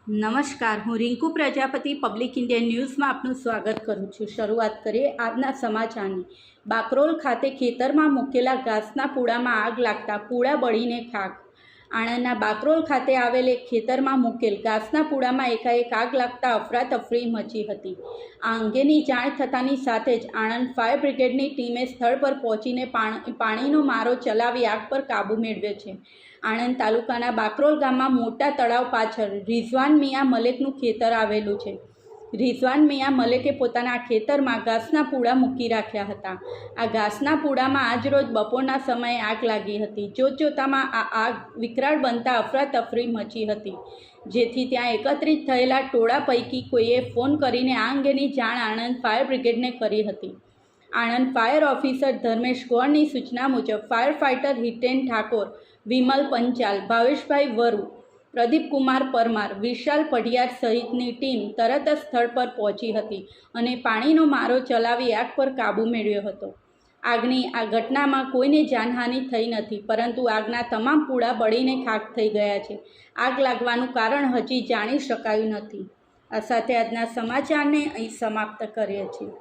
નમસ્કાર, હું Rinku Prajapati public Indian ન્યૂઝમાં આપનું સ્વાગત કરું છું। શરૂઆત કરીએ આજના સમાચારની। બાકરોલ ખાતે ખેતરમાં મૂકેલા ઘાસના પૂડામાં આગ લાગતા પૂડા બળીને ખાખ। આણંદના બાકરોલ ખાતે આવેલ એક ખેતરમાં મૂકેલ ઘાસના પૂડામાં એકાએક આગ લાગતા અફરાતફરી મચી હતી। આ અંગેની જાણ થતાની સાથે જ આણંદ ફાયર બ્રિગેડની ટીમે સ્થળ પર પહોંચીને પાણીનો મારો ચલાવી આગ પર કાબૂ મેળવ્યો છે। આણંદ તાલુકાના બાકરોલ ગામમાં મોટા તળાવ પાછળ રિઝવાન મિયા મલેકનું ખેતર આવેલું છે। રિઝવાન મિયા મલેકે પોતાના ખેતરમાં ઘાસના પૂડા મૂકી રાખ્યા હતા। આ ઘાસના પૂડામાં આજરોજ બપોરના સમયે આગ લાગી હતી। જોતજોતામાં આ આગ વિકરાળ બનતા અફરાતફરી મચી હતી, જેથી ત્યાં એકત્રિત થયેલા ટોળા પૈકી કોઈએ ફોન કરીને આ અંગેની જાણ આણંદ ફાયર બ્રિગેડને કરી હતી। આણંદ ફાયર ઓફિસર ધર્મેશ ગોળની સૂચના મુજબ ફાયર ફાઇટર હિતેન ઠાકોર, વિમલ પંચાલ, ભાવેશભાઈ વરુ, પ્રદીપકુમાર પરમાર, વિશાલ પઢિયાર સહિતની ટીમ તરત જ સ્થળ પર પહોંચી હતી અને પાણીનો મારો ચલાવી આગ પર કાબૂ મેળવ્યો હતો। આગની આ ઘટનામાં કોઈને જાનહાનિ થઈ નથી, પરંતુ આગના તમામ પૂડા બળીને ખાખ થઈ ગયા છે। આગ લાગવાનું કારણ હજી જાણી શકાયું નથી। આ સાથે આજના સમાચારને અહીં સમાપ્ત કરીએ છીએ।